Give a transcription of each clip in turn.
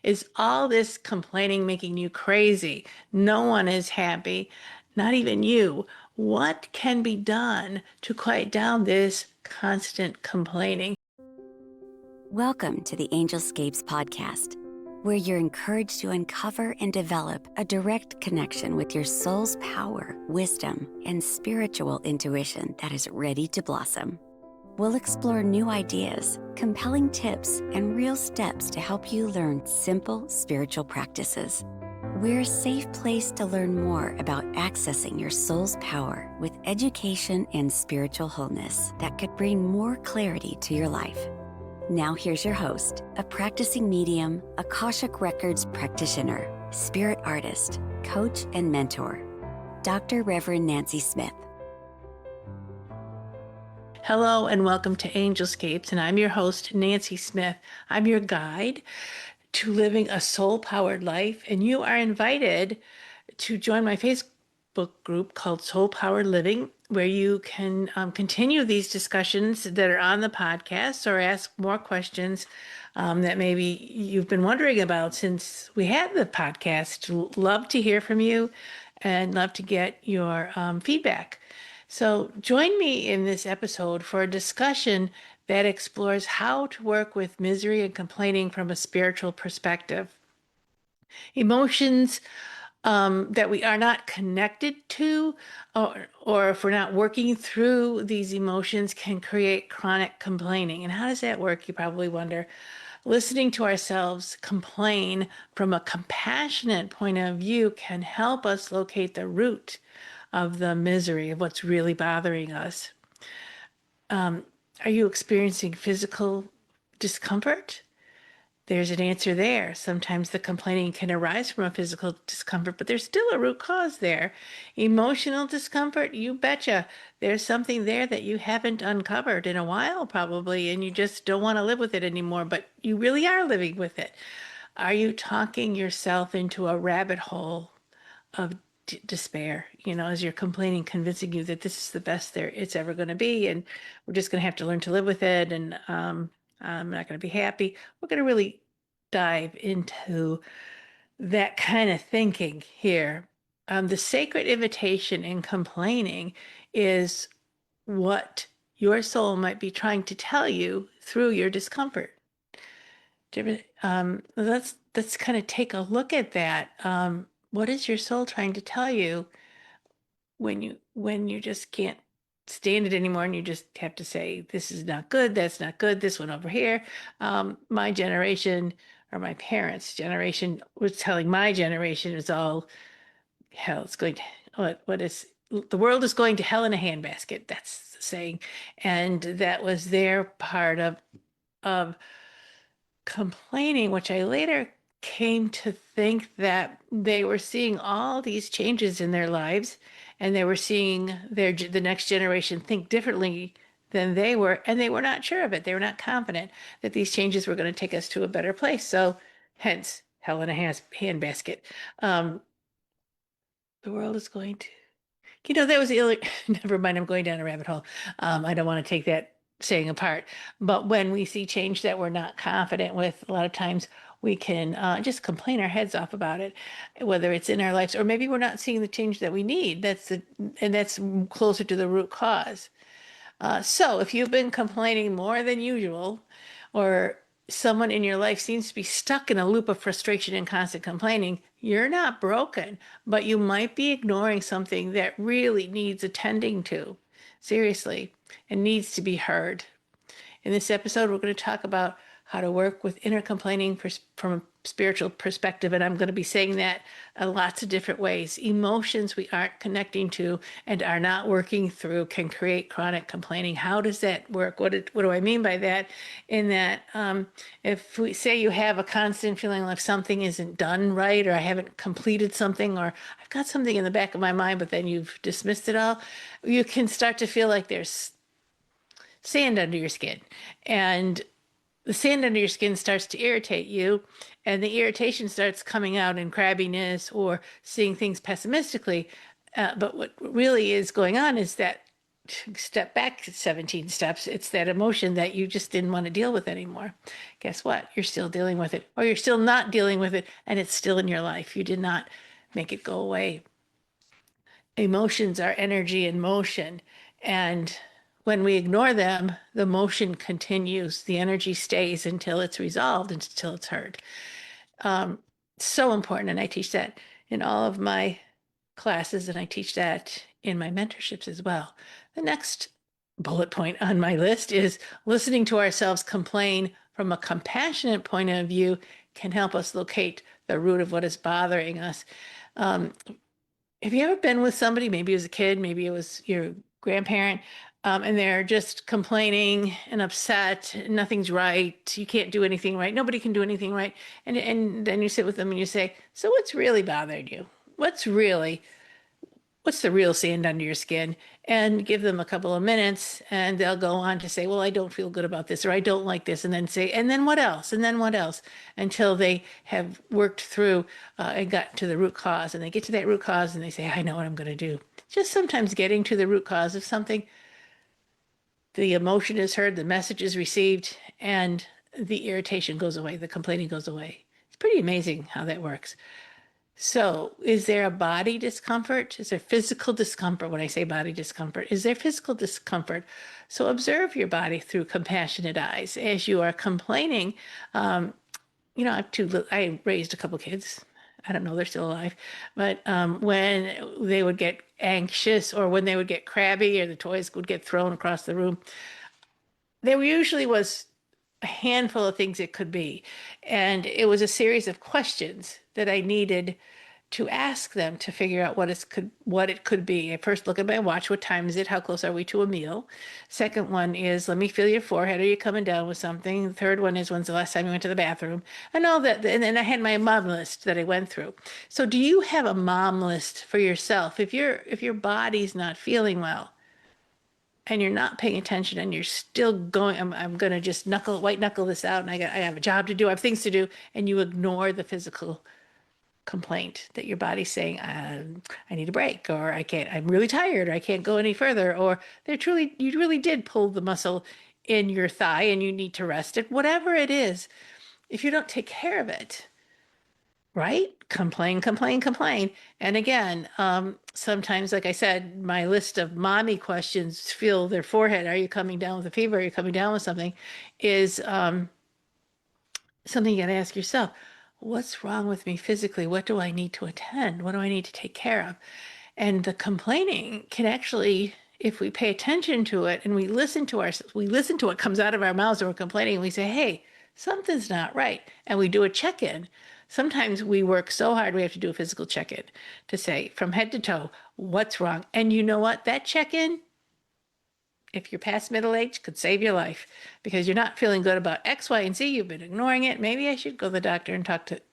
Is all this complaining making you crazy? No one is happy, not even you. What can be done to quiet down this constant complaining? Welcome to the Angelscapes podcast, where you're encouraged to uncover and develop a direct connection with your soul's power, wisdom, and spiritual intuition that is ready to blossom. We'll explore new ideas, compelling tips, and real steps to help you learn simple spiritual practices. We're a safe place to learn more about accessing your soul's power with education and spiritual wholeness that could bring more clarity to your life. Now here's your host, a practicing medium, Akashic Records practitioner, spirit artist, coach, and mentor, Dr. Reverend Nancy Smith. Hello and welcome to Angelscapes, and I'm your host, Nancy Smith. I'm your guide to living a soul-powered life, and you are invited to join my Facebook group called Soul Powered Living, where you can continue these discussions that are on the podcast or ask more questions that maybe you've been wondering about since we had the podcast. Love to hear from you and love to get your feedback. So join me in this episode for a discussion that explores how to work with misery and complaining from a spiritual perspective. Emotions that we are not connected to, or if we're not working through these emotions, can create chronic complaining. And how does that work, you probably wonder? Listening to ourselves complain from a compassionate point of view can help us locate the root of the misery of what's really bothering us. Are you experiencing physical discomfort? There's an answer there. Sometimes the complaining can arise from a physical discomfort, but there's still a root cause there. Emotional discomfort, you betcha. There's something there that you haven't uncovered in a while, probably, and you just don't want to live with it anymore, but you really are living with it. Are you talking yourself into a rabbit hole of despair, as you're complaining, convincing you that this is the best it's ever going to be, and we're just going to have to learn to live with it, and I'm not going to be happy. We're going to really dive into that kind of thinking here. The sacred invitation in complaining is what your soul might be trying to tell you through your discomfort. Let's kind of take a look at that. What is your soul trying to tell you when you just can't stand it anymore and you just have to say, this is not good, that's not good, this one over here? My generation, or my parents' generation, was telling my generation is all hell. It's going to, what is, the world is going to hell in a handbasket. That's the saying. And that was their part of complaining, which I later came to think that they were seeing all these changes in their lives, and they were seeing the next generation think differently than they were, and they were not sure of it. They were not confident that these changes were going to take us to a better place. So hence hell in a handbasket. Um, the world is going to, that was never mind, I'm going down a rabbit hole. I don't want to take that saying apart. But when we see change that we're not confident with, a lot of times we can just complain our heads off about it, whether it's in our lives or maybe we're not seeing the change that we need. And that's closer to the root cause. So if you've been complaining more than usual, or someone in your life seems to be stuck in a loop of frustration and constant complaining, you're not broken, but you might be ignoring something that really needs attending to, seriously, and needs to be heard. In this episode, we're going to talk about how to work with inner complaining from a spiritual perspective. And I'm going to be saying that in lots of different ways. Emotions we aren't connecting to and are not working through can create chronic complaining. How does that work? What do I mean by that? In that, if we say you have a constant feeling like something isn't done right, or I haven't completed something, or I've got something in the back of my mind, but then you've dismissed it all, you can start to feel like there's sand under your skin. And the sand under your skin starts to irritate you, and the irritation starts coming out in crabbiness or seeing things pessimistically. But what really is going on is that step back 17 steps. It's that emotion that you just didn't want to deal with anymore. Guess what? You're still dealing with it, or you're still not dealing with it, and it's still in your life. You did not make it go away. Emotions are energy in motion. And when we ignore them, the motion continues. The energy stays until it's resolved, until it's heard. Um, so important. And I teach that in all of my classes, and I teach that in my mentorships as well. The next bullet point on my list is listening to ourselves complain from a compassionate point of view can help us locate the root of what is bothering us. Um, have you ever been with somebody, maybe it was a kid, maybe it was your grandparent, and they're just complaining and upset, nothing's right, you can't do anything right, nobody can do anything right. And then you sit with them and you say, so what's really bothering you? What's really what's the real sand under your skin, and give them a couple of minutes and they'll go on to say, well, I don't feel good about this, or I don't like this, and then say, and then what else, and then what else, until they have worked through and got to the root cause. And they get to that root cause and they say, I know what I'm going to do. Just sometimes getting to the root cause of something, the emotion is heard, the message is received, and the irritation goes away, the complaining goes away. It's pretty amazing how that works. So, is there a body discomfort? Is there physical discomfort? When I say body discomfort, is there physical discomfort? So, observe your body through compassionate eyes as you are complaining. I raised a couple kids. I don't know, they're still alive. But when they would get anxious, or when they would get crabby, or the toys would get thrown across the room, there usually was a handful of things it could be. And it was a series of questions that I needed to ask them to figure out what it could be. I first look at my watch. What time is it? How close are we to a meal? Second one is, let me feel your forehead. Are you coming down with something? The third one is, when's the last time you went to the bathroom? And all that. And then I had my mom list that I went through. So do you have a mom list for yourself? If your body's not feeling well, and you're not paying attention, and you're still going, I'm going to just white knuckle this out, and I have a job to do, I have things to do, and you ignore the physical complaint that your body's saying, I need a break, or I can't, I'm really tired, or I can't go any further, or you really did pull the muscle in your thigh and you need to rest it, whatever it is. If you don't take care of it, right? Complain, complain, complain. And again, sometimes, like I said, my list of mommy questions, feel their forehead. Are you coming down with a fever? Are you coming down with something? Is something you got to ask yourself. What's wrong with me physically? What do I need to attend? What do I need to take care of? And the complaining can actually, if we pay attention to it and we listen to what comes out of our mouths when we're complaining, and we say, hey, something's not right. And we do a check-in. Sometimes we work so hard, we have to do a physical check-in to say from head to toe, what's wrong? And you know what? That check-in, if you're past middle age, could save your life, because you're not feeling good about X, Y, and Z. You've been ignoring it. Maybe I should go to the doctor and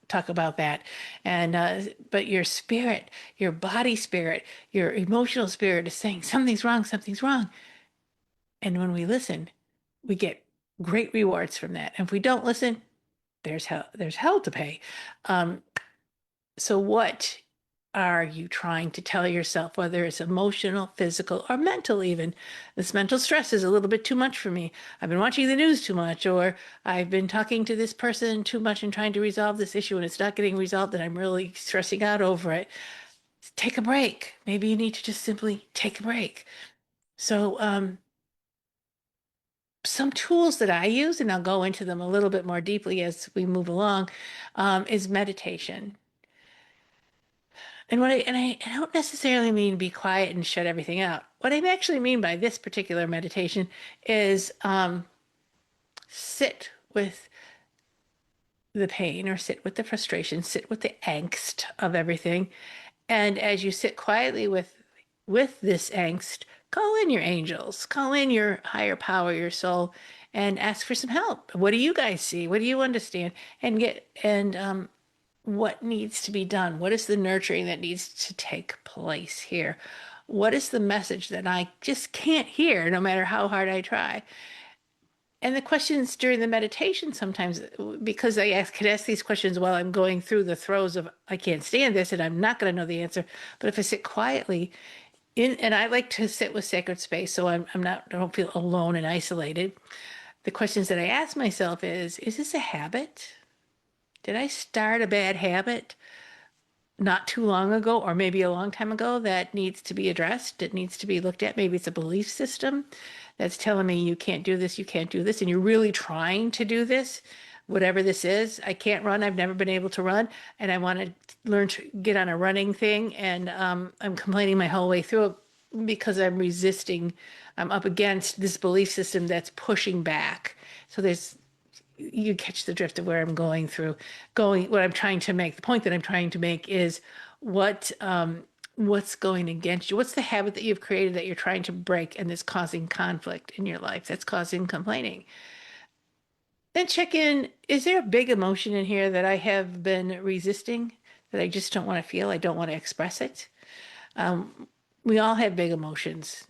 talk about that. And but your spirit, your body spirit, your emotional spirit is saying something's wrong, something's wrong. And when we listen, we get great rewards from that. And if we don't listen, there's hell to pay. Um, so what are you trying to tell yourself, whether it's emotional, physical, or mental even? This mental stress is a little bit too much for me. I've been watching the news too much, or I've been talking to this person too much and trying to resolve this issue, and it's not getting resolved, and I'm really stressing out over it. Take a break. Maybe you need to just simply take a break. So, some tools that I use, and I'll go into them a little bit more deeply as we move along, is meditation. And I don't necessarily mean be quiet and shut everything out. What I actually mean by this particular meditation is sit with the pain, or sit with the frustration, sit with the angst of everything. And as you sit quietly with this angst, call in your angels, call in your higher power, your soul, and ask for some help. What do you guys see? What do you understand? And what needs to be done? What is the nurturing that needs to take place here? What is the message that I just can't hear no matter how hard I try? And the questions during the meditation sometimes, because could ask these questions while I'm going through the throes of, I can't stand this and I'm not going to know the answer. But if I sit quietly, And I like to sit with sacred space, so I don't feel alone and isolated. The questions that I ask myself is this a habit? Did I start a bad habit not too long ago, or maybe a long time ago, that needs to be addressed? It needs to be looked at. Maybe it's a belief system that's telling me you can't do this, you can't do this, and you're really trying to do this, whatever this is. I can't run. I've never been able to run, and I want to learn to get on a running thing, and I'm complaining my whole way through it because I'm resisting. I'm up against this belief system that's pushing back. So there's you catch the drift of where I'm going, what I'm trying to make. The point that I'm trying to make is what's going against you? What's the habit that you've created that you're trying to break and that's causing conflict in your life, that's causing complaining? Then check in, is there a big emotion in here that I have been resisting, that I just don't want to feel? I don't want to express it. We all have big emotions.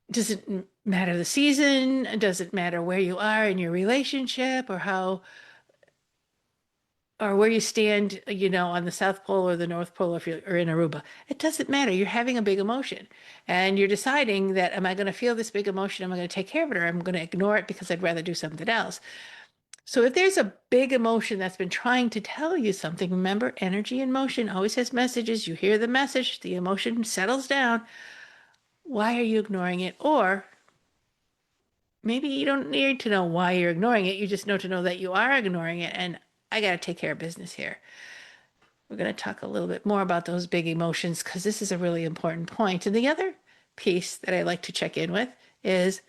Doesn't matter the season, doesn't matter where you are in your relationship or how or where you stand, on the South Pole or the North Pole, if you're in Aruba. It doesn't matter. You're having a big emotion and you're deciding that, am I going to feel this big emotion? Am I going to take care of it, or I'm going to ignore it because I'd rather do something else? So if there's a big emotion that's been trying to tell you something, remember, energy in motion always has messages. You hear the message, the emotion settles down. Why are you ignoring it? Or maybe you don't need to know why you're ignoring it. You just know that you are ignoring it. And I got to take care of business here. We're going to talk a little bit more about those big emotions because this is a really important point. And the other piece that I like to check in with is,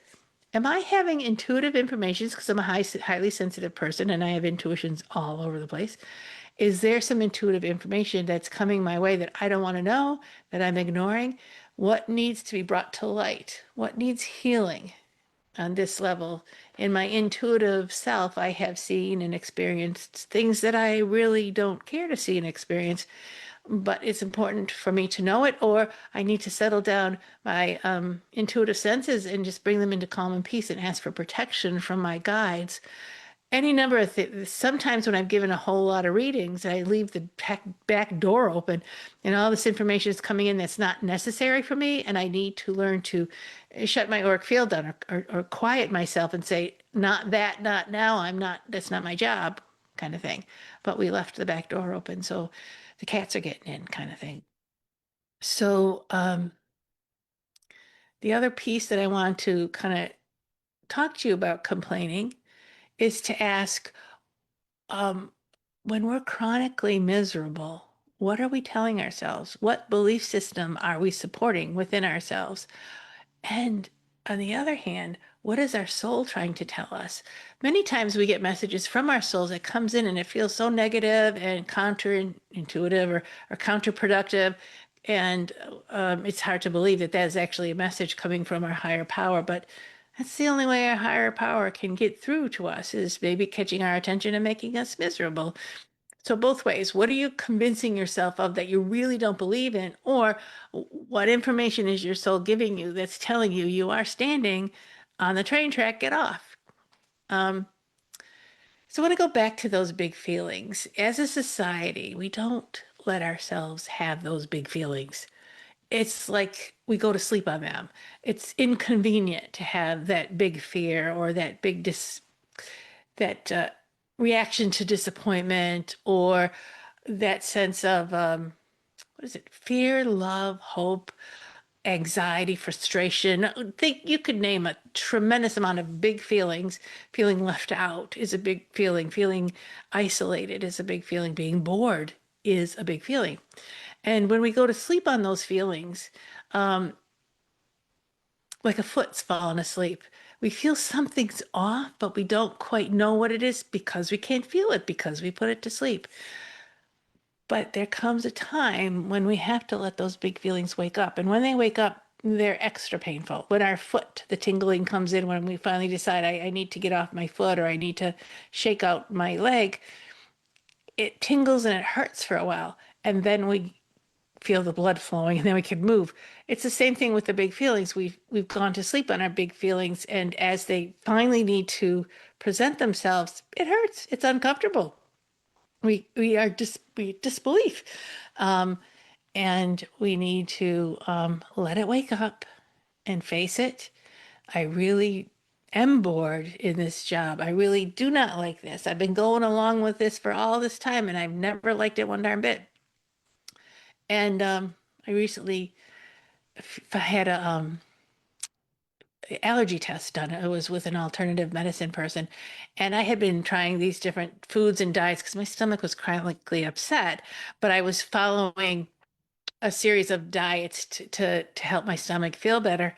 am I having intuitive information? Because I'm a highly sensitive person and I have intuitions all over the place. Is there some intuitive information that's coming my way that I don't want to know, that I'm ignoring? What needs to be brought to light? What needs healing? On this level, in my intuitive self, I have seen and experienced things that I really don't care to see and experience, but it's important for me to know it, or I need to settle down my intuitive senses and just bring them into calm and peace and ask for protection from my guides. Any number of things. Sometimes when I've given a whole lot of readings, I leave the back door open and all this information is coming in that's not necessary for me. And I need to learn to shut my auric field down, or quiet myself and say, not that, not now. I'm not, that's not my job, kind of thing. But we left the back door open. So the cats are getting in, kind of thing. So the other piece that I want to kind of talk to you about complaining is to ask, um, when we're chronically miserable, what are we telling ourselves? What belief system are we supporting within ourselves? And on the other hand, what is our soul trying to tell us? Many times we get messages from our souls that comes in and it feels so negative and counterintuitive, or counterproductive. And it's hard to believe that that is actually a message coming from our higher power. But that's the only way our higher power can get through to us, is maybe catching our attention and making us miserable. So both ways, what are you convincing yourself of that you really don't believe in? Or what information is your soul giving you that's telling you you are standing on the train track, get off? Um, so I want to go back to those big feelings. As a society, we don't let ourselves have those big feelings. It's like we go to sleep on them. It's inconvenient to have that big fear or that that reaction to disappointment, or that sense of what is it? Fear, love, hope, anxiety, frustration. Think you could name a tremendous amount of big feelings. Feeling left out is a big feeling. Feeling isolated is a big feeling. Being bored is a big feeling. And when we go to sleep on those feelings, like a foot's fallen asleep, we feel something's off, but we don't quite know what it is because we can't feel it because we put it to sleep. But there comes a time when we have to let those big feelings wake up. And when they wake up, they're extra painful. When our foot, the tingling comes in, when we finally decide I need to get off my foot, or I need to shake out my leg, it tingles and it hurts for a while. And then we feel the blood flowing and then we can move. It's the same thing with the big feelings. We've gone to sleep on our big feelings, and as they finally need to present themselves, it hurts. It's uncomfortable. We disbelief. Um, and we need to let it wake up and face it. I really am bored in this job. I really do not like this. I've been going along with this for all this time, and I've never liked it one darn bit. And I recently I had a allergy test done. It was with an alternative medicine person, and I had been trying these different foods and diets because my stomach was chronically upset. But I was following a series of diets to help my stomach feel better,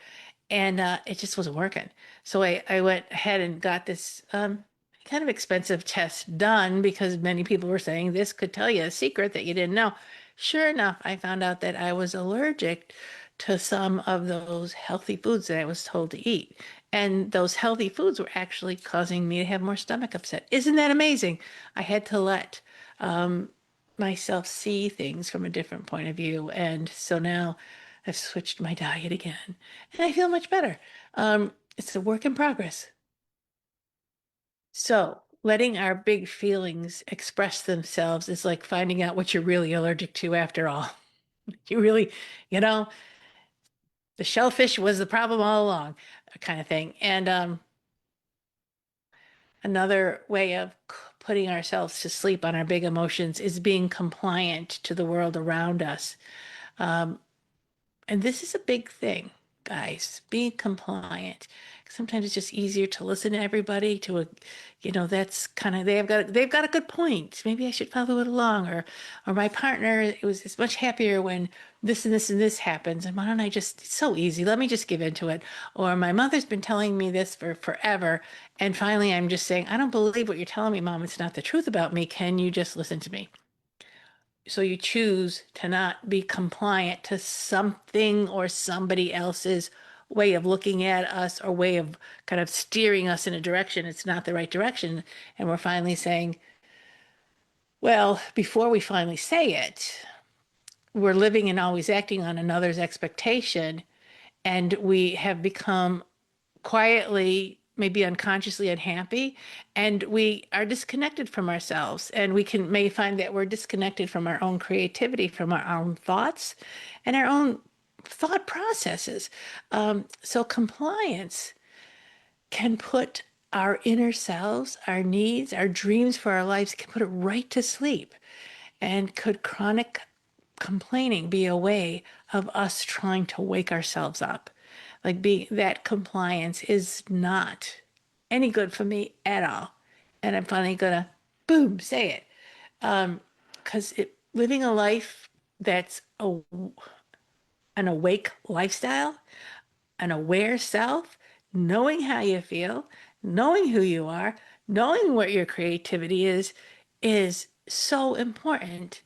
and it just wasn't working. So I went ahead and got this kind of expensive test done because many people were saying this could tell you a secret that you didn't know. Sure enough, I found out that I was allergic to some of those healthy foods that I was told to eat. And those healthy foods were actually causing me to have more stomach upset. Isn't that amazing? I had to let um, myself see things from a different point of view. And so now I've switched my diet again and I feel much better. It's a work in progress. So letting our big feelings express themselves is like finding out what you're really allergic to after all. You really, you know, the shellfish was the problem all along, kind of thing. And another way of putting ourselves to sleep on our big emotions is being compliant to the world around us. Um, And this is a big thing, guys, being compliant. Sometimes it's just easier to listen to everybody to a, that's kind of they've got a good point. Maybe I should follow it along. Or my partner, it's much happier when this and this and this happens. And why don't I just, it's so easy. Let me just give into it. Or my mother's been telling me this for forever. And finally I'm just saying, I don't believe what you're telling me, Mom. It's not the truth about me. Can you just listen to me? So you choose to not be compliant to something or somebody else's way of looking at us or way of kind of steering us in a direction. It's not the right direction. And we're finally saying, well, before we finally say it, we're living and always acting on another's expectation. And we have become quietly, maybe unconsciously unhappy, and we are disconnected from ourselves. And we may find that we're disconnected from our own creativity, from our own thoughts, and our own thought processes. So compliance can put our inner selves, our needs, our dreams for our lives, can put it right to sleep. And could chronic complaining be a way of us trying to wake ourselves up? Like be that compliance is not any good for me at all. And I'm finally gonna boom, say it. Because living a life that's an awake lifestyle, an aware self, knowing how you feel, knowing who you are, knowing what your creativity is so important.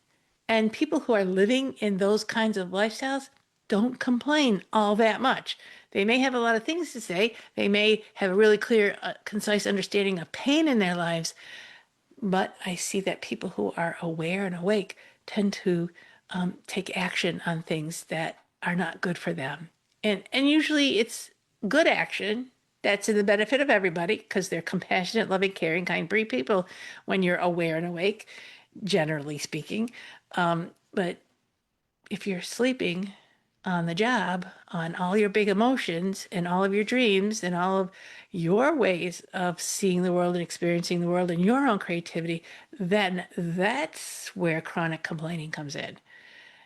And people who are living in those kinds of lifestyles don't complain all that much. They may have a lot of things to say. They may have a really clear, concise understanding of pain in their lives, but I see that people who are aware and awake tend to take action on things that are not good for them. And usually it's good action that's in the benefit of everybody because they're compassionate, loving, caring, kind, breed people when you're aware and awake, generally speaking. But if you're sleeping on the job, on all your big emotions and all of your dreams and all of your ways of seeing the world and experiencing the world and your own creativity, then that's where chronic complaining comes in.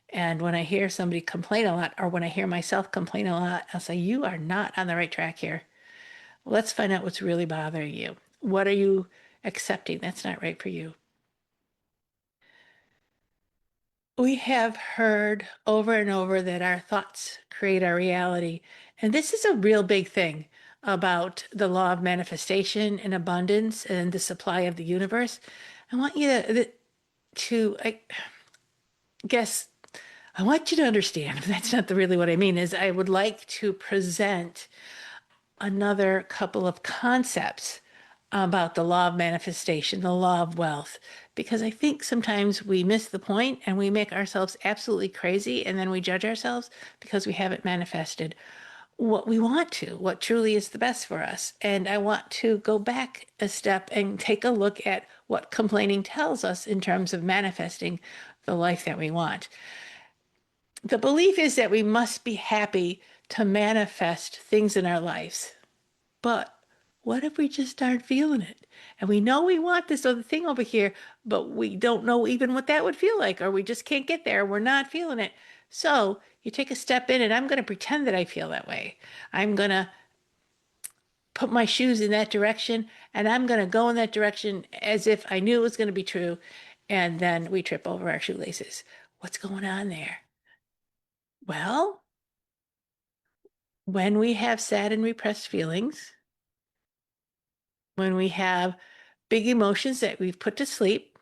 And when I hear somebody complain a lot, or when I hear myself complain a lot, I'll say, you are not on the right track here. Let's find out what's really bothering you. What are you accepting that's not right for you? We have heard over and over that our thoughts create our reality. And this is a real big thing about the law of manifestation and abundance and the supply of the universe. I want you I guess, I want you to understand, that's not really what I mean, is I would like to present another couple of concepts about the law of manifestation, the law of wealth, because I think sometimes we miss the point and we make ourselves absolutely crazy and then we judge ourselves because we haven't manifested what we want to, what truly is the best for us. And I want to go back a step and take a look at what complaining tells us in terms of manifesting the life that we want. The belief is that we must be happy to manifest things in our lives. But what if we just aren't feeling it? And we know we want this other thing over here, but we don't know even what that would feel like, or we just can't get there. We're not feeling it. So you take a step in, and I'm going to pretend that I feel that way. I'm going to put my shoes in that direction, and I'm going to go in that direction as if I knew it was going to be true. And then we trip over our shoelaces. What's going on there? Well, when we have sad and repressed feelings, when we have big emotions that we've put to sleep,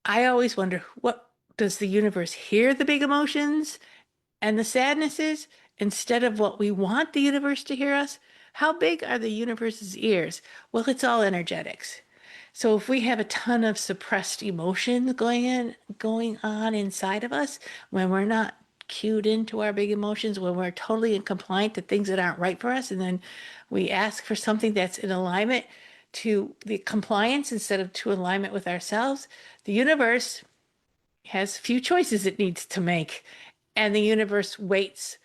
I always wonder, what does the universe hear the big emotions and the sadnesses instead of what we want the universe to hear us? How big are the universe's ears? Well, it's all energetics. So if we have a ton of suppressed emotions going on inside of us, when we're not cued into our big emotions, when we're totally in compliant to things that aren't right for us, and then we ask for something that's in alignment to the compliance instead of to alignment with ourselves, the universe has few choices it needs to make. And the universe waits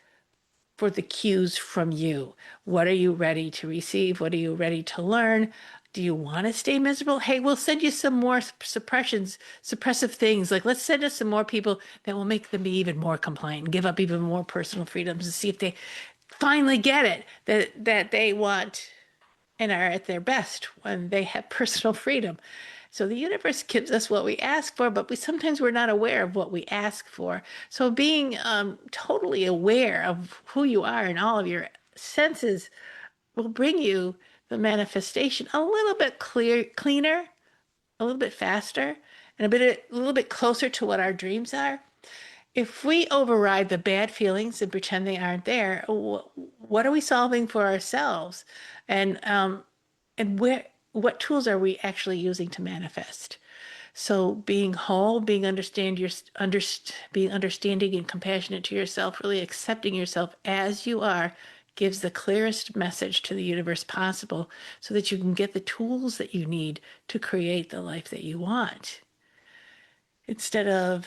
for the cues from you. What are you ready to receive? What are you ready to learn? Do you want to stay miserable? Hey, we'll send you some more suppressive things. Like, let's send us some more people that will make them be even more compliant and give up even more personal freedoms and see if they finally get it that they want and are at their best when they have personal freedom. So the universe gives us what we ask for, but sometimes we're not aware of what we ask for. So being totally aware of who you are and all of your senses will bring you the manifestation a little bit cleaner, a little bit faster, and a little bit closer to what our dreams are. If we override the bad feelings and pretend they aren't there, what are we solving for ourselves? And what tools are we actually using to manifest? So being whole, being understanding and compassionate to yourself, really accepting yourself as you are, gives the clearest message to the universe possible so that you can get the tools that you need to create the life that you want. Instead of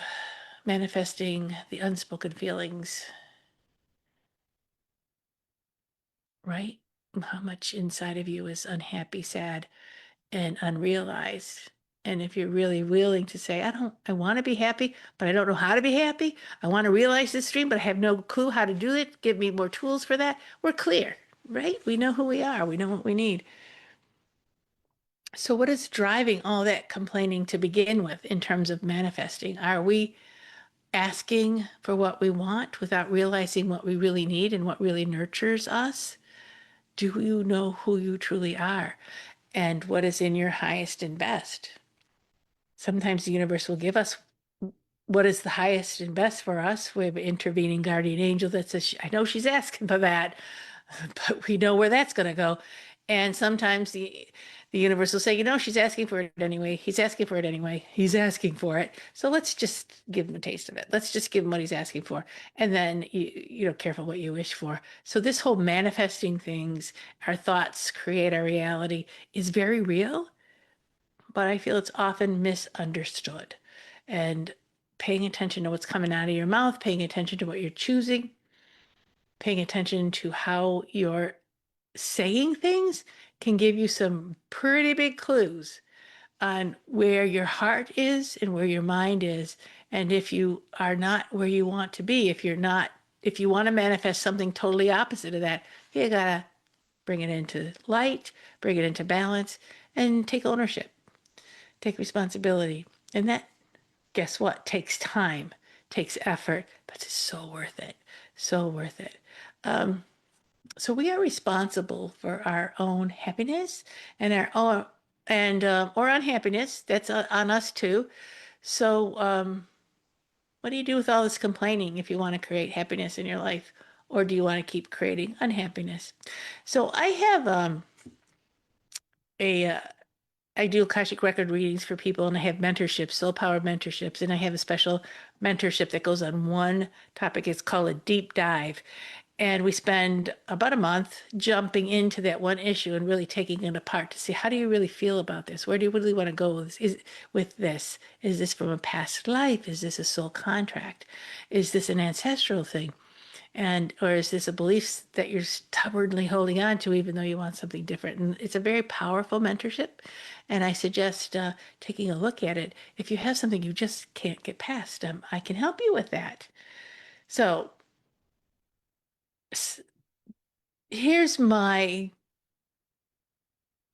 manifesting the unspoken feelings, right? How much inside of you is unhappy, sad, and unrealized. And if you're really willing to say, I want to be happy, but I don't know how to be happy. I want to realize this dream, but I have no clue how to do it. Give me more tools for that. We're clear, right? We know who we are. We know what we need. So what is driving all that complaining to begin with in terms of manifesting? Are we asking for what we want without realizing what we really need and what really nurtures us? Do you know who you truly are and what is in your highest and best? Sometimes the universe will give us what is the highest and best for us. We have an intervening guardian angel that says, I know she's asking for that, but we know where that's going to go. And sometimes the universe will say, she's asking for it anyway. He's asking for it anyway. He's asking for it. So let's just give him a taste of it. Let's just give him what he's asking for. And then, careful what you wish for. So this whole manifesting things, our thoughts create our reality, is very real, but I feel it's often misunderstood. And paying attention to what's coming out of your mouth, paying attention to what you're choosing, paying attention to how you're saying things can give you some pretty big clues on where your heart is and where your mind is. And if you are not where you want to be, if you want to manifest something totally opposite of that, you gotta bring it into light, bring it into balance, and take ownership, take responsibility. And that, guess what, takes time, takes effort, but it's so worth it. So worth it. Um, so we are responsible for our own happiness and our own and or unhappiness. That's on us too. So what do you do with all this complaining if you want to create happiness in your life, or do you want to keep creating unhappiness? So I have a I do Akashic record readings for people, and I have mentorships, soul power mentorships, and I have a special mentorship that goes on one topic. It's called a deep dive. And we spend about a month jumping into that one issue and really taking it apart to see, how do you really feel about this? Where do you really want to go with this? With this? Is this from a past life? Is this a soul contract? Is this an ancestral thing? And or is this a belief that you're stubbornly holding on to, even though you want something different? And it's a very powerful mentorship. And I suggest taking a look at it. If you have something you just can't get past, I can help you with that. So here's my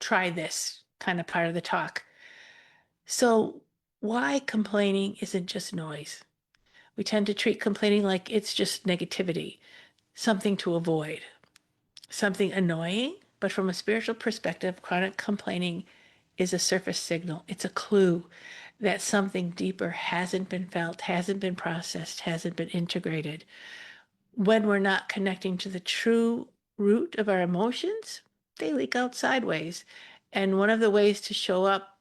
try this kind of part of the talk. So, why complaining isn't just noise? We tend to treat complaining like it's just negativity, something to avoid, something annoying. But from a spiritual perspective, chronic complaining is a surface signal. It's a clue that something deeper hasn't been felt, hasn't been processed, hasn't been integrated. When we're not connecting to the true root of our emotions, they leak out sideways. And one of the ways they show up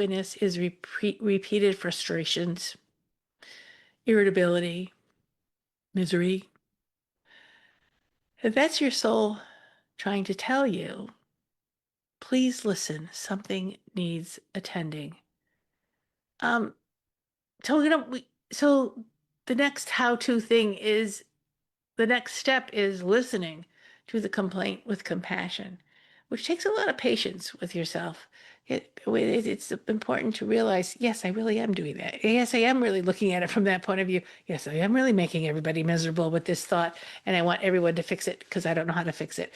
in us is repeated frustrations, irritability, misery. If that's your soul trying to tell you, please listen, something needs attending. Um, so so the next how-to thing is the next step is listening to the complaint with compassion, which takes a lot of patience with yourself. It's important to realize, yes, I really am doing that. Yes, I am really looking at it from that point of view. Yes, I am really making everybody miserable with this thought, and I want everyone to fix it because I don't know how to fix it.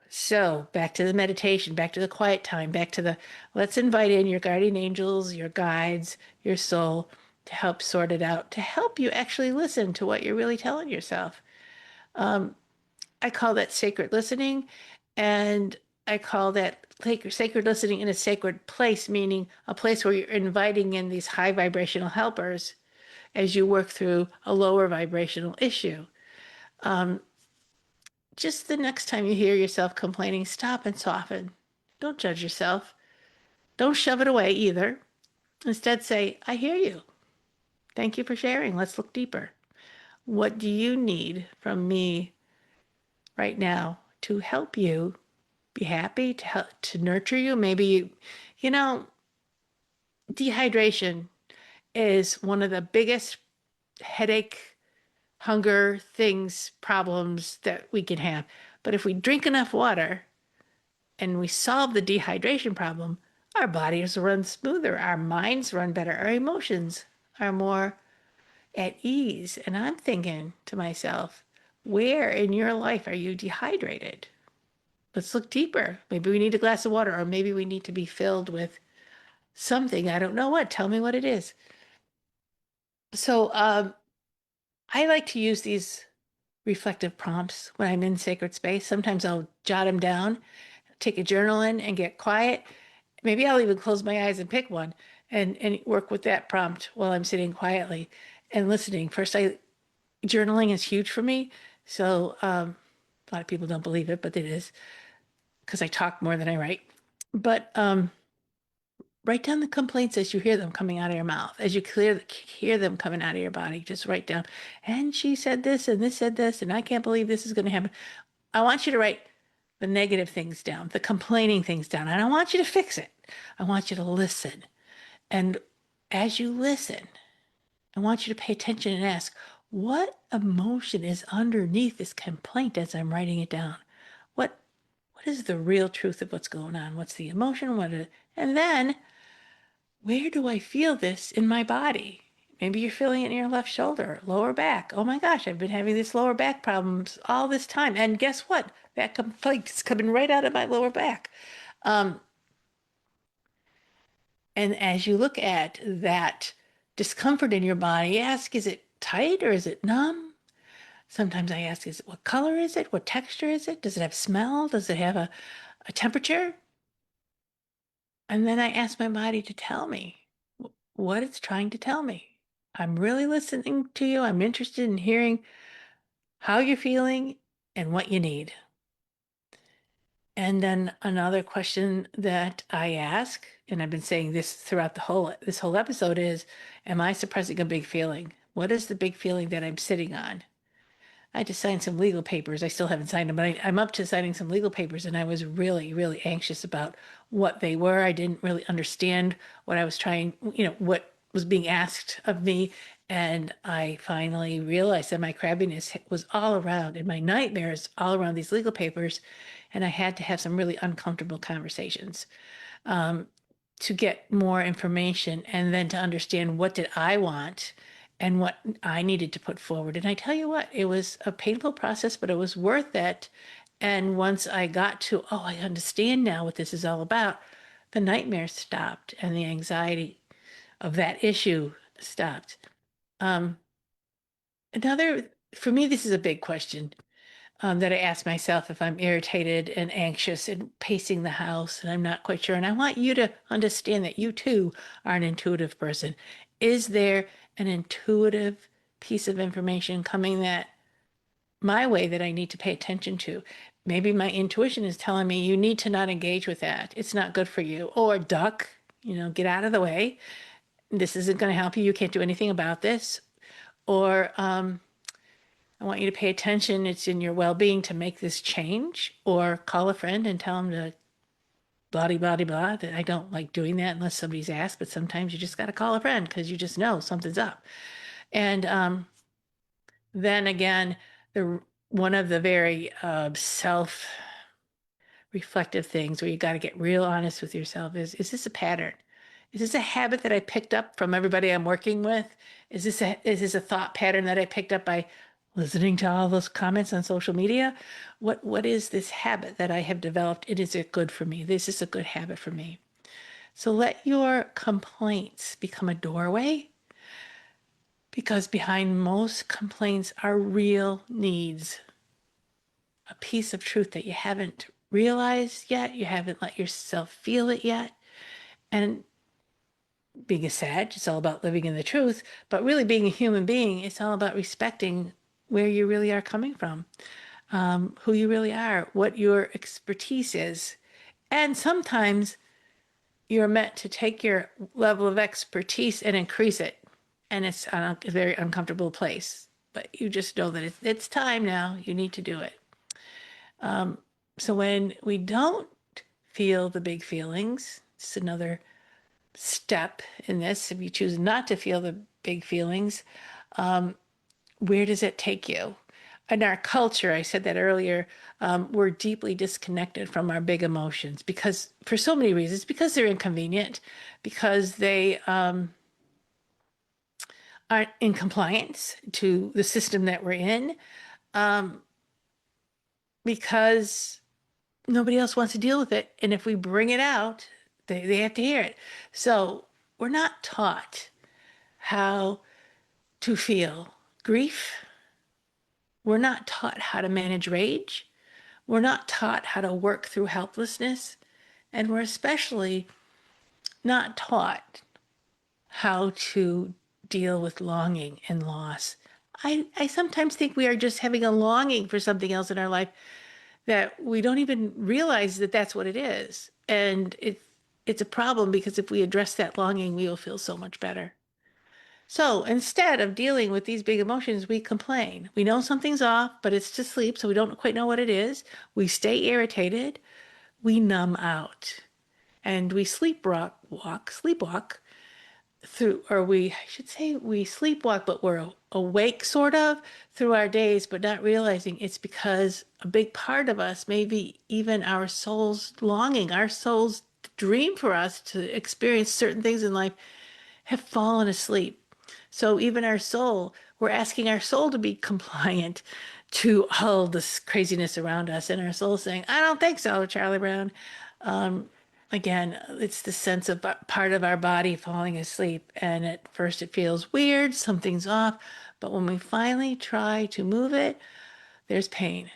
So back to the meditation, back to the quiet time, back to the let's invite in your guardian angels, your guides, your soul to help sort it out, to help you actually listen to what you're really telling yourself. I call that sacred listening, and I call that sacred listening in a sacred place, meaning a place where you're inviting in these high vibrational helpers as you work through a lower vibrational issue. Just the next time you hear yourself complaining, stop and soften. Don't judge yourself. Don't shove it away either. Instead, say, I hear you. Thank you for sharing. Let's look deeper. What do you need from me right now to help you be happy, to help, to nurture you? Maybe you know, dehydration is one of the biggest headache, hunger things, problems that we can have. But if we drink enough water, and we solve the dehydration problem, our bodies run smoother, our minds run better, our emotions are more at ease. And I'm thinking to myself, where in your life are you dehydrated? Let's look deeper. Maybe we need a glass of water, or maybe we need to be filled with something. I don't know what. Tell me what it is. So I like to use these reflective prompts when I'm in sacred space. Sometimes I'll jot them down, take a journal in, and get quiet. Maybe I'll even close my eyes and pick one and work with that prompt while I'm sitting quietly and listening. First, I journaling is huge for me. So a lot of people don't believe it, but it is because I talk more than I write. But write down the complaints as you hear them coming out of your mouth, as you hear them coming out of your body. Just write down, and she said this said this, and I can't believe this is going to happen. I want you to write the negative things down, the complaining things down, and I want you to fix it. I want you to listen. And as you listen, I want you to pay attention and ask, what emotion is underneath this complaint as I'm writing it down? What what is the real truth of what's going on? What's the emotion? And then where do I feel this in my body? Maybe you're feeling it in your left shoulder, lower back. Oh my gosh, I've been having this lower back problems all this time. And guess what? That complaint is coming right out of my lower back. Um, and as you look at that discomfort in your body, ask, is it tight or is it numb? Sometimes I ask, is it what color is it? What texture is it? Does it have smell? Does it have a temperature? And then I ask my body to tell me what it's trying to tell me. I'm really listening to you. I'm interested in hearing how you're feeling and what you need. And then another question that I ask, and I've been saying this throughout this whole episode is, am I suppressing a big feeling? What is the big feeling that I'm sitting on? I had to sign some legal papers. I still haven't signed them, but I'm up to signing some legal papers, and I was really, really anxious about what they were. I didn't really understand what I was trying, what was being asked of me. And I finally realized that my crabbiness was all around, and my nightmares all around these legal papers. And I had to have some really uncomfortable conversations to get more information and then to understand what did I want and what I needed to put forward. And I tell you what, it was a painful process, but it was worth it. And once I got to, oh, I understand now what this is all about, the nightmares stopped and the anxiety of that issue stopped. Um, Another, for me, this is a big question that I ask myself if I'm irritated and anxious and pacing the house and I'm not quite sure. And I want you to understand that you too are an intuitive person. Is there an intuitive piece of information coming that my way that I need to pay attention to? Maybe my intuition is telling me you need to not engage with that. It's not good for you. Or duck, get out of the way. This isn't going to help you. You can't do anything about this. Or I want you to pay attention. It's in your well being to make this change, or call a friend and tell them to blah, blah, blah, blah. That I don't like doing that unless somebody's asked, but sometimes you just got to call a friend because you just know something's up. And then again, the one of the very self reflective things where you got to get real honest with yourself is this a pattern? Is this a habit that I picked up from everybody I'm working with? Is this a thought pattern that I picked up by listening to all those comments on social media? What is this habit that I have developed? And is it good for me? This is a good habit for me. So let your complaints become a doorway, because behind most complaints are real needs, a piece of truth that you haven't realized yet, you haven't let yourself feel it yet. And being a sage, it's all about living in the truth, but really being a human being, it's all about respecting where you really are coming from, who you really are, what your expertise is. And sometimes you're meant to take your level of expertise and increase it. And it's a very uncomfortable place, but you just know that it's time now. You need to do it. So when we don't feel the big feelings, it's another step in this. If you choose not to feel the big feelings, where does it take you? In our culture, I said that earlier, we're deeply disconnected from our big emotions because, for so many reasons, because they're inconvenient, because they aren't in compliance to the system that we're in, because nobody else wants to deal with it. And if we bring it out, they have to hear it. So we're not taught how to feel grief. We're not taught how to manage rage. We're not taught how to work through helplessness. And we're especially not taught how to deal with longing and loss. I sometimes think we are just having a longing for something else in our life that we don't even realize that that's what it is. And it's a problem, because if we address that longing, we will feel so much better. So instead of dealing with these big emotions, we complain. We know something's off, but it's to sleep, so we don't quite know what it is. We stay irritated. We numb out. And we sleepwalk through, or I should say we sleepwalk, but we're awake sort of through our days, but not realizing it's because a big part of us, maybe even our soul's longing, our soul's dream for us to experience certain things in life, have fallen asleep. So even our soul, we're asking our soul to be compliant to all this craziness around us. And our soul saying, I don't think so, Charlie Brown. Again, it's the sense of part of our body falling asleep. And at first it feels weird, something's off. But when we finally try to move it, there's pain.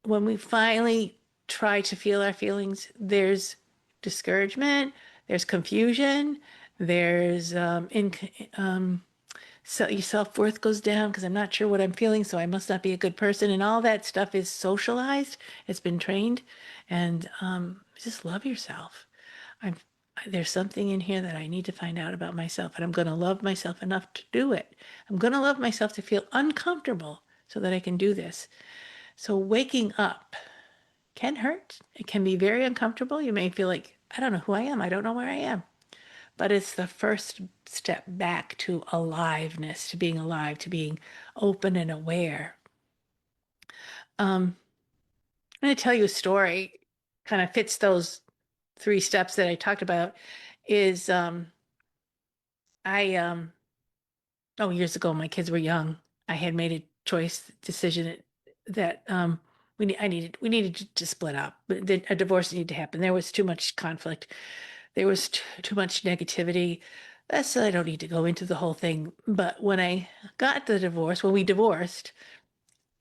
When we finally try to feel our feelings, there's discouragement, there's confusion, there's so your self-worth goes down because I'm not sure what I'm feeling, so I must not be a good person. And all that stuff is socialized, it's been trained. And just love yourself. I'm There's something in here that I need to find out about myself, and I'm going to love myself enough to do it. I'm going to love myself to feel uncomfortable so that I can do this. So waking up can hurt. It can be very uncomfortable. You may feel like, I don't know who I am. I don't know where I am. But it's the first step back to aliveness, to being alive, to being open and aware. I'm going to tell you a story, kind of fits those three steps that I talked about. Is I oh, years ago, my kids were young. I had made a choice decision that we needed to split up. A divorce needed to happen. There was too much conflict. There was too much negativity. That's I don't need to go into the whole thing. But when I got the divorce, when we divorced,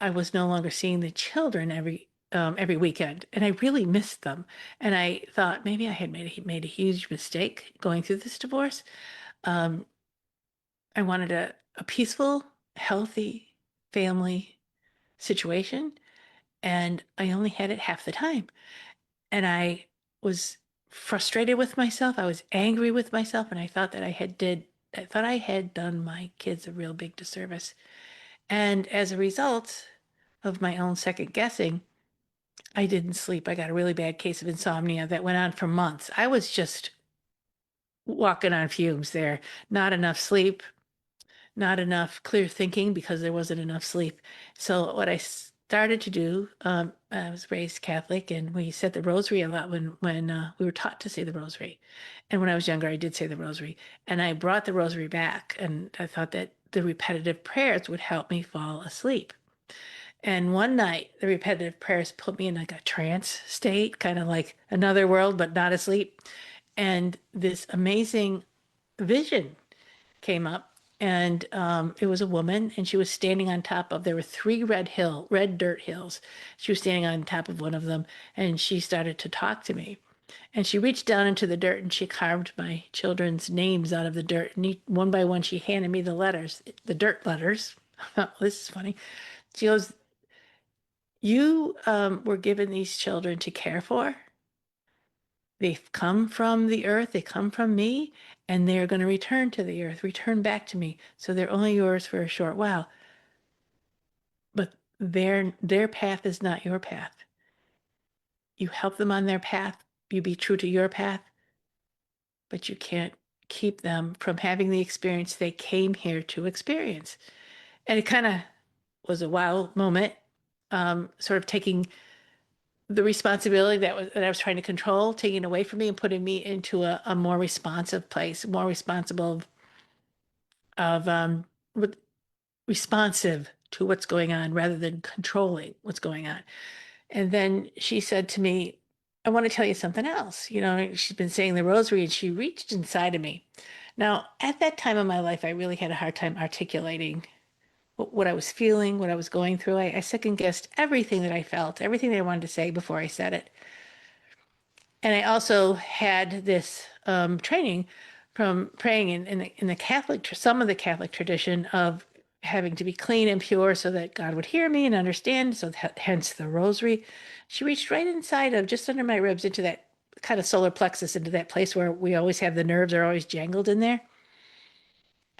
I was no longer seeing the children every weekend, and I really missed them. And I thought maybe I had made a huge mistake going through this divorce. Um, I wanted a peaceful, healthy family situation, and I only had it half the time. And I was frustrated with myself. I was angry with myself, and I thought I had done my kids a real big disservice. And as a result of my own second guessing, I didn't sleep. I got a really bad case of insomnia that went on for months. I was just walking on fumes there. Not enough sleep, not enough clear thinking because there wasn't enough sleep. So what I started to do, I was raised Catholic, and we said the rosary a lot when we were taught to say the rosary. And when I was younger, I did say the rosary, and I brought the rosary back, and I thought that the repetitive prayers would help me fall asleep. And one night, the repetitive prayers put me in like a trance state, kind of like another world, but not asleep. And this amazing vision came up, and it was a woman, and she was standing on top of. There were three red dirt hills. She was standing on top of one of them, and she started to talk to me. And she reached down into the dirt and she carved my children's names out of the dirt. And one by one, she handed me the letters, the dirt letters. This is funny. She goes, "You were given these children to care for. They've come from the earth, they come from me, and they're going to return to the earth, return back to me. So they're only yours for a short while. But their path is not your path. You help them on their path, you be true to your path, but you can't keep them from having the experience they came here to experience." And it kind of was a wow moment, sort of taking the responsibility that I was trying to control, taking away from me and putting me into a more responsive place, more responsible of with responsive to what's going on rather than controlling what's going on. And then she said to me, "I want to tell you something else." She's been saying the rosary, and she reached inside of me. Now, at that time of my life, I really had a hard time articulating what I was feeling, what I was going through. I second guessed everything that I felt, everything that I wanted to say before I said it. And I also had this training from praying in the some of the Catholic tradition of having to be clean and pure so that God would hear me and understand. So hence the rosary. She reached right inside of just under my ribs into that kind of solar plexus, into that place where we always have the nerves are always jangled in there.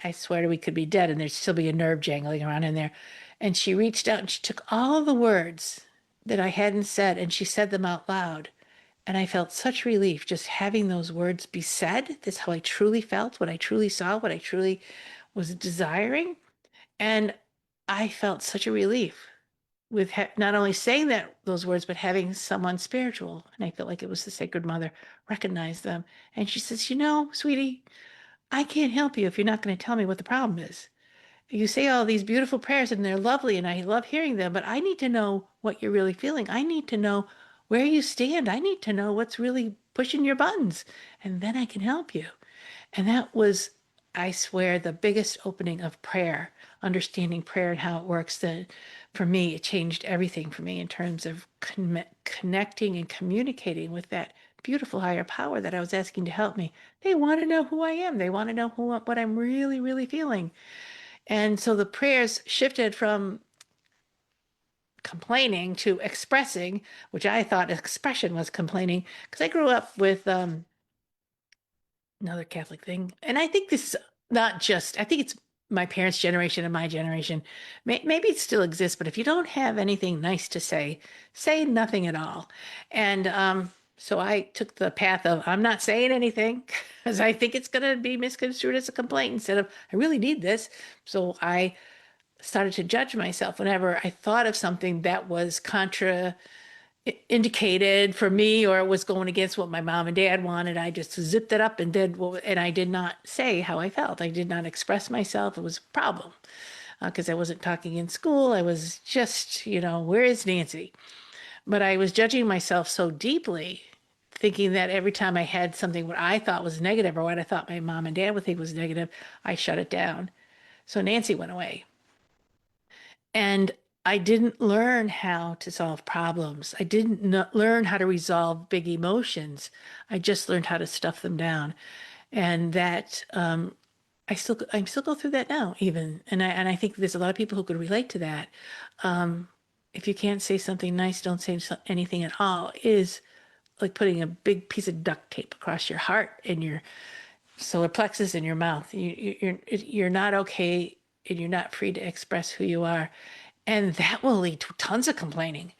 I swear we could be dead and there'd still be a nerve jangling around in there. And she reached out and she took all the words that I hadn't said and she said them out loud. And I felt such relief just having those words be said. That's how I truly felt, what I truly saw, what I truly was desiring. And I felt such a relief with not only saying those words, but having someone spiritual. And I felt like it was the Sacred Mother recognize them. And she says, "Sweetie, I can't help you if you're not going to tell me what the problem is. You say all these beautiful prayers and they're lovely and I love hearing them, but I need to know what you're really feeling. I need to know where you stand. I need to know what's really pushing your buttons, and then I can help you." And that was, I swear, the biggest opening of prayer, understanding prayer and how it works. That for me, it changed everything for me in terms of connecting and communicating with that beautiful higher power that I was asking to help me. They want to know who I am. They want to know what I'm really, really feeling. And so the prayers shifted from complaining to expressing, which I thought expression was complaining, because I grew up with Another Catholic thing. And I think this is not just, I think it's my parents' generation and my generation. Maybe it still exists, but if you don't have anything nice to say, say nothing at all. And so I took the path of I'm not saying anything because I think it's going to be misconstrued as a complaint instead of I really need this. So I started to judge myself whenever I thought of something that was contra indicated for me or it was going against what my mom and dad wanted. I just zipped it up and did what, and I did not say how I felt. I did not express myself. It was a problem because I wasn't talking in school. I was just, where is Nancy? But I was judging myself so deeply, thinking that every time I had something what I thought was negative or what I thought my mom and dad would think was negative, I shut it down. So Nancy went away. And I didn't learn how to solve problems. I didn't learn how to resolve big emotions. I just learned how to stuff them down. And that I still go through that now even. And I think there's a lot of people who could relate to that. Um, if you can't say something nice, don't say anything at all is like putting a big piece of duct tape across your heart and your solar plexus in your mouth. You're not okay and you're not free to express who you are. And that will lead to tons of complaining.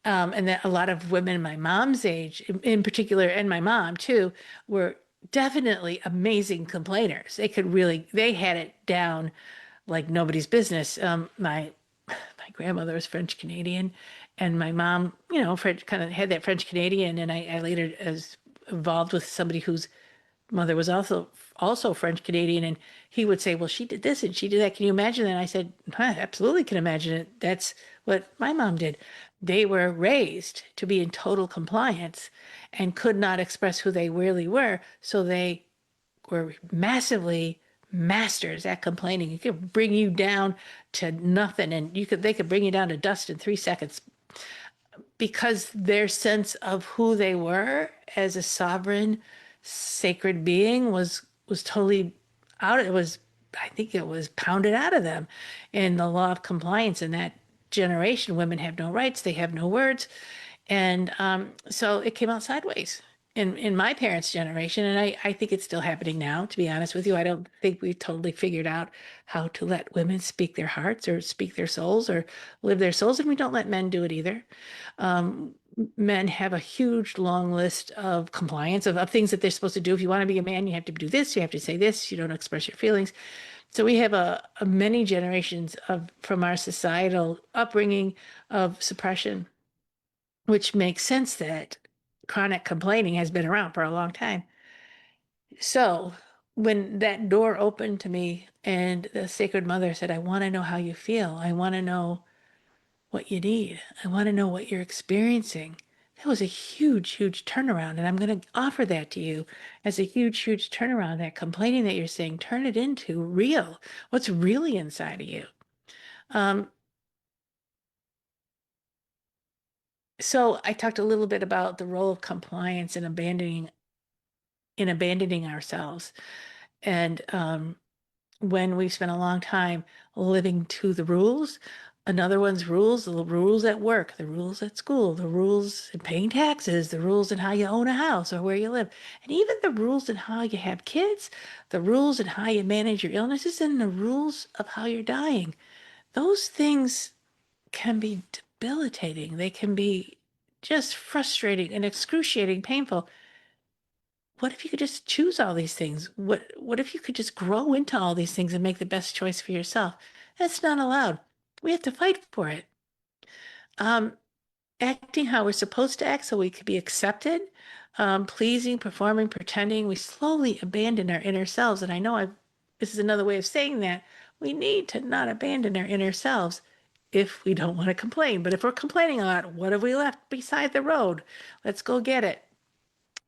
And that a lot of women my mom's age, in particular, and my mom too, were definitely amazing complainers. They had it down like nobody's business. My grandmother was French Canadian, and my mom, French, kind of had that French Canadian. And I later was involved with somebody whose mother was also French Canadian, and he would say, "Well, she did this and she did that. Can you imagine that?" And I said, "I absolutely can imagine it. That's what my mom did. They were raised to be in total compliance and could not express who they really were, so they were massively masters at complaining. It could bring you down to nothing, and they could bring you down to dust in 3 seconds because their sense of who they were as a sovereign, sacred being was totally out. It was, I think, it was pounded out of them in the law of compliance. In that generation, women have no rights, they have no words, and so it came out sideways in my parents' generation, and I think it's still happening now. To be honest with you, I don't think we've totally figured out how to let women speak their hearts or speak their souls or live their souls, and we don't let men do it either. Um, Men have a huge long list of compliance of things that they're supposed to do. If you want to be a man, you have to do this, you have to say this, you don't express your feelings. So we have a many generations of from our societal upbringing of suppression, which makes sense that chronic complaining has been around for a long time. So when that door opened to me and the Sacred Mother said, I want to know how you feel, I want to know what you need, I want to know what you're experiencing. That was a huge, huge turnaround. And I'm going to offer that to you as a huge, huge turnaround. That complaining that you're saying, turn it into real, what's really inside of you. Um, so I talked a little bit about the role of compliance and abandoning ourselves. And when we've spent a long time living to the rules, another one's rules, the rules at work, the rules at school, the rules in paying taxes, the rules in how you own a house or where you live, and even the rules in how you have kids, the rules in how you manage your illnesses, and the rules of how you're dying. Those things can be debilitating. They can be just frustrating and excruciating, painful. What if you could just choose all these things? What if you could just grow into all these things and make the best choice for yourself? That's not allowed. We have to fight for it. Um, Acting how we're supposed to act so we could be accepted, pleasing, performing, pretending. We slowly abandon our inner selves. And I know this is another way of saying that. We need to not abandon our inner selves if we don't want to complain. But if we're complaining a lot, what have we left beside the road? Let's go get it.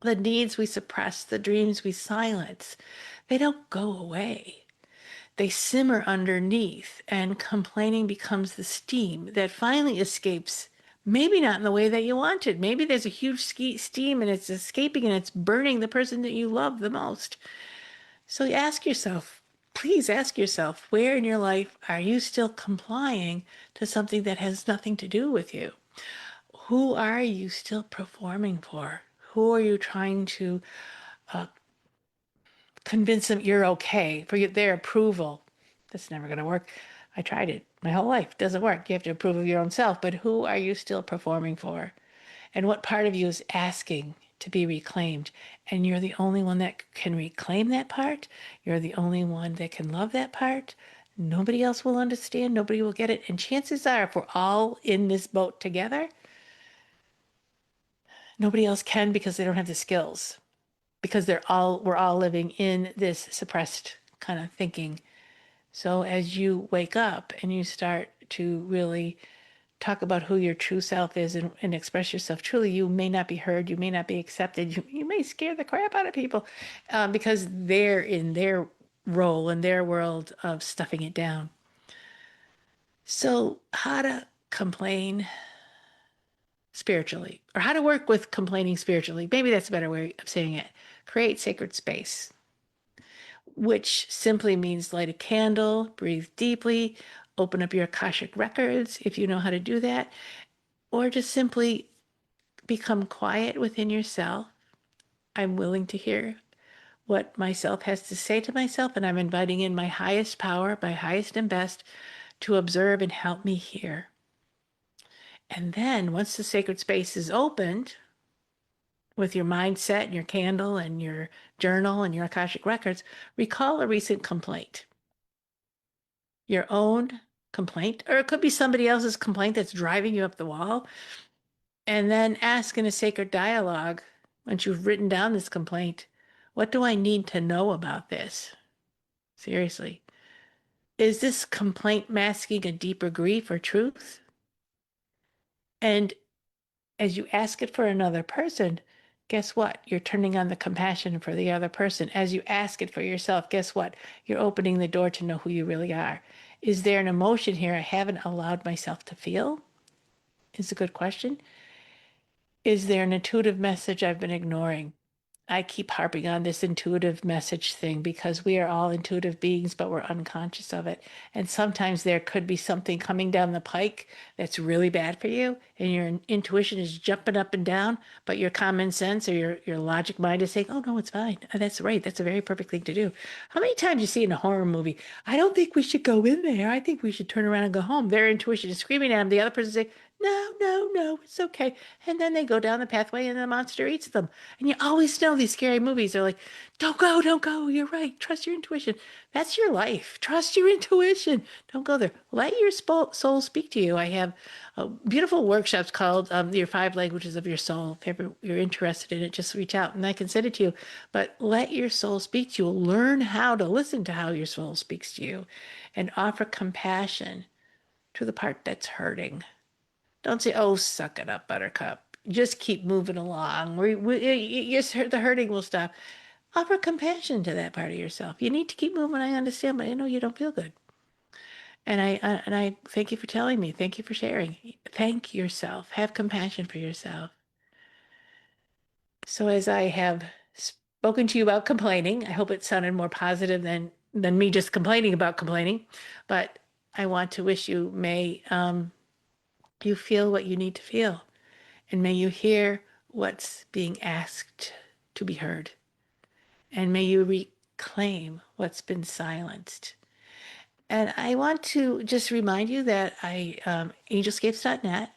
The needs we suppress, the dreams we silence, they don't go away. They simmer underneath, and complaining becomes the steam that finally escapes. Maybe not in the way that you wanted. Maybe there's a huge steam and it's escaping and it's burning the person that you love the most. So ask yourself, please ask yourself, where in your life are you still complying to something that has nothing to do with you? Who are you still performing for? Who are you trying to convince them you're okay, for their approval. That's never going to work. I tried it my whole life. It doesn't work. You have to approve of your own self. But who are you still performing for? And what part of you is asking to be reclaimed? And you're the only one that can reclaim that part. You're the only one that can love that part. Nobody else will understand. Nobody will get it. And chances are, if we're all in this boat together, nobody else can because they don't have the skills. Because we're all living in this suppressed kind of thinking. So as you wake up and you start to really talk about who your true self is and express yourself truly, you may not be heard, you may not be accepted, you may scare the crap out of people because they're in their role in their world of stuffing it down. So, how to complain spiritually, or how to work with complaining spiritually? Maybe that's a better way of saying it. Create sacred space, which simply means light a candle, breathe deeply, open up your Akashic records if you know how to do that, or just simply become quiet within yourself. I'm willing to hear what myself has to say to myself, and I'm inviting in my highest power, my highest and best, to observe and help me hear. And then once the sacred space is opened, with your mindset and your candle and your journal and your Akashic records, recall a recent complaint. Your own complaint, or it could be somebody else's complaint that's driving you up the wall. And then ask in a sacred dialogue, once you've written down this complaint, what do I need to know about this? Seriously. Is this complaint masking a deeper grief or truth? And as you ask it for another person, guess what? You're turning on the compassion for the other person. As you ask it for yourself, guess what? You're opening the door to know who you really are. Is there an emotion here I haven't allowed myself to feel? Is a good question. Is there an intuitive message I've been ignoring? I keep harping on this intuitive message thing because we are all intuitive beings, but we're unconscious of it. And sometimes there could be something coming down the pike that's really bad for you, and your intuition is jumping up and down, but your common sense or your logic mind is saying, "Oh no, it's fine. That's right. That's a very perfect thing to do." How many times you see in a horror movie, "I don't think we should go in there. I think we should turn around and go home." Their intuition is screaming at them. The other person saying, "No, no, no, it's okay." And then they go down the pathway and the monster eats them. And you always know these scary movies are like, don't go, don't go. You're right. Trust your intuition. That's your life. Trust your intuition. Don't go there. Let your soul speak to you. I have beautiful workshops called Your Five Languages of Your Soul. If ever you're interested in it, just reach out and I can send it to you. But let your soul speak to you. Learn how to listen to how your soul speaks to you and offer compassion to the part that's hurting. Don't say, "Oh, suck it up, buttercup. Just keep moving along. The hurting will stop." Offer compassion to that part of yourself. You need to keep moving. I understand, but I know you don't feel good. And I thank you for telling me. Thank you for sharing. Thank yourself. Have compassion for yourself. So as I have spoken to you about complaining, I hope it sounded more positive than me just complaining about complaining. But I want to wish you may you feel what you need to feel. And may you hear what's being asked to be heard. And may you reclaim what's been silenced. And I want to just remind you that angelscapes.net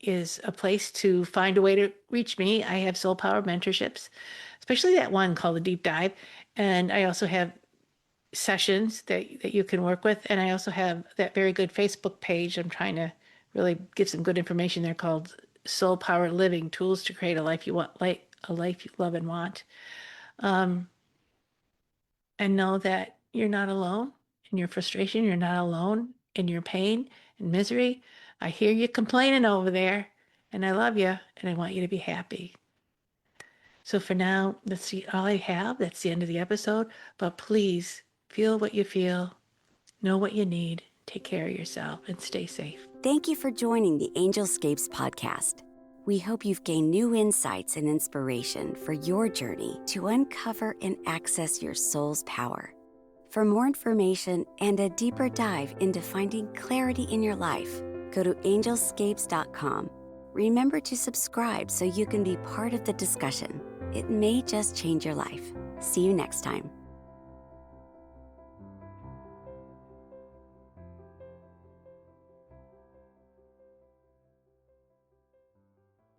is a place to find a way to reach me. I have soul power mentorships, especially that one called the Deep Dive. And I also have sessions that you can work with. And I also have that very good Facebook page. I'm trying to really give some good information there called Soul Power Living, Tools to Create a Life You Want, like a life you love and want. And know that you're not alone in your frustration. You're not alone in your pain and misery. I hear you complaining over there, and I love you, and I want you to be happy. So for now, that's all I have. That's the end of the episode. But please feel what you feel, know what you need, take care of yourself, and stay safe. Thank you for joining the Angelscapes podcast. We hope you've gained new insights and inspiration for your journey to uncover and access your soul's power. For more information and a deeper dive into finding clarity in your life, go to angelscapes.com. Remember to subscribe so you can be part of the discussion. It may just change your life. See you next time.